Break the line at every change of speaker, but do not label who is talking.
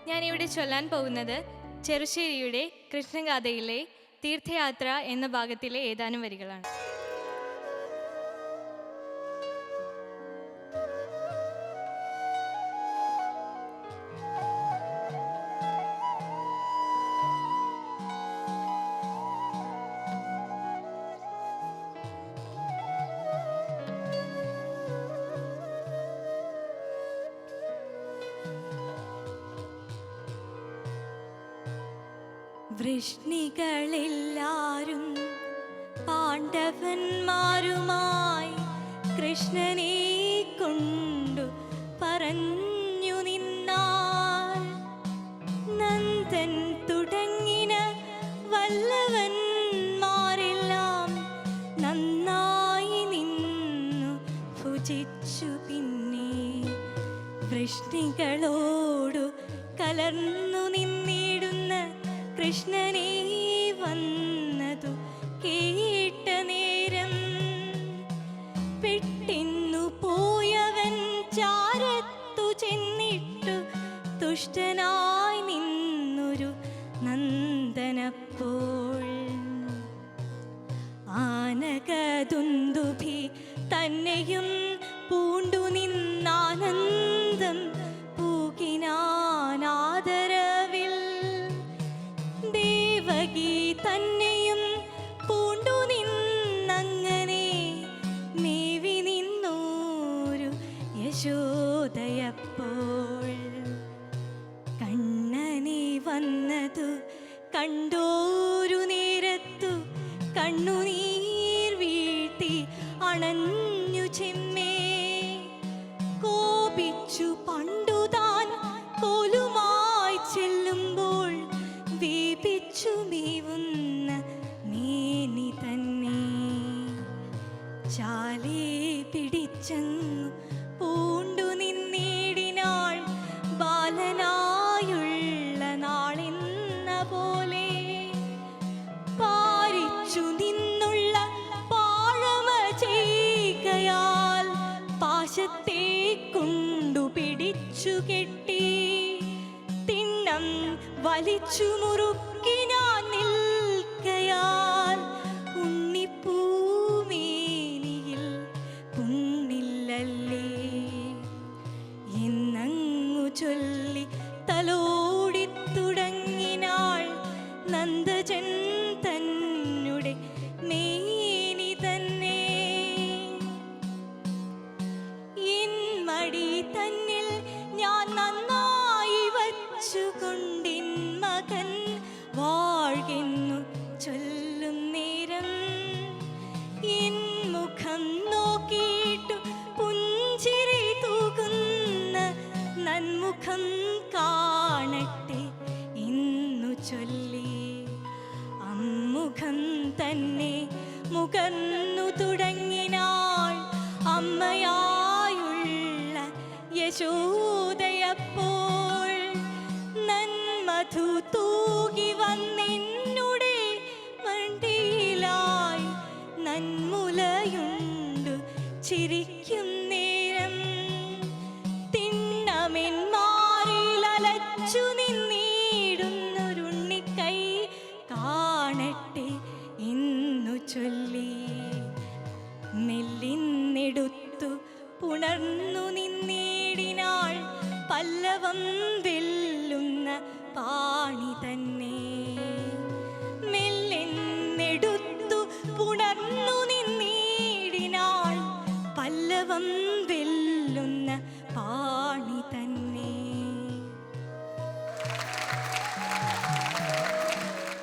ഞാനിവിടെ ചൊല്ലാൻ പോകുന്നത് ചെറുശ്ശേരിയുടെ കൃഷ്ണഗാഥയിലെ തീർത്ഥയാത്ര എന്ന ഭാഗത്തിലെ ഏതാനും വരികളാണ്.
വൃഷ്ണികളെല്ലാരും പാണ്ഡവന്മാരുമായി കൃഷ്ണനെ കൊണ്ടു പറഞ്ഞു നിന്നാൾ. നന്ദൻ തുടങ്ങിന വല്ലവന്മാരെല്ലാം നന്നായി നിന്നു ഭുജിച്ചു. പിന്നെ വൃഷ്ണികളോടു കലർന്നു നിന്നിടുന്ന കൃഷ്ണനെ വന്നതു കേട്ട നേരം പെട്ടെന്നു പോയവൻ ചാരത്തു ചെന്നിട്ടു തുഷ്ടനായി നിന്നൊരു നന്ദനപ്പോൾ. ആനകദുന്ദുഭി തന്നെയും പൂണ്ടു നിന്നാനന്ദം പൂകിനാനാദരവിൽ. ദേവകി തന്നെയും പൂണ്ടു നിന്നങ്ങനെ മേവി നിന്നോരു യശോദയപ്പോൾ. കണ്ണനെ വന്നതു കണ്ടോരു നേരത്തു കണ്ണുനീർ വീഴ്ത്തി അണഞ്ഞു ചെമ്മേ. കോപിച്ചു പണ്ടുതാൻ കോലുമായി ചെല്ലുമ്പോൾ വീപിച്ചു മീവുന്ന മേനി തന്നെ. ചാലേ പിടിച്ചങ്ങു പൂണ്ടു നിന്നിടിനാൾ ബാലനായുള്ള നാളെന്ന പോലെ. പാരിച്ചു നിന്നുള്ള പാഴമ ചെയ്കയാൽ പാശത്തെ കൊണ്ടു പിടിച്ചു കെട്ടി. തിണ്ണം വലിച്ചു മുറുക്കി ഞാൻ നിൽക്കയാൽ ഉണ്ണിപ്പൂമേനിയിൽ പുണ്ണില്ലല്ലേ എന്നങ്ങു ചൊല്ലി തലോടി തുടങ്ങിനാൾ നന്ദജൻ തന്നെ മേനി തന്നെ. എൻ മടി തന്നിൽ ഞാൻ നന്നായി വച്ചുകൊണ്ടിൻ മകൻ വാഴ്കെന്നു ചൊല്ലും നേരം എൻ മുഖം നോക്കിയിട്ടു പുഞ്ചിരി തൂകുന്ന നന്മുഖം കാണട്ടെ എന്നു ചൊല്ലി അമ്മുഖം തന്നെ മുകർന്നു തുടങ്ങിനാൾ അമ്മയായുള്ള യശോദയപ്പോൾ. നന്മധു തൂകി വന്നെന്നുടെ മണ്ടിയിലായി നന്മുലയുണ്ടു ചിരിക്കും നേരം തിണ്ണമെന്മാരിലച്ചു നിന്നിടുന്നൊരുണ്ണിക്കൈ കാണട്ടെ എന്നു ചൊല്ലി മെല്ലിന്നെടുത്തു പുണർന്നു നിന്നിടിനാൾ പല്ലവം വെല്ലുന്ന പാണി തന്നെ. മെല്ലെന്നെടുത്തു പുണർന്നു നിന്നിടിനാൾ പല്ലവം വെല്ലുന്ന പാണി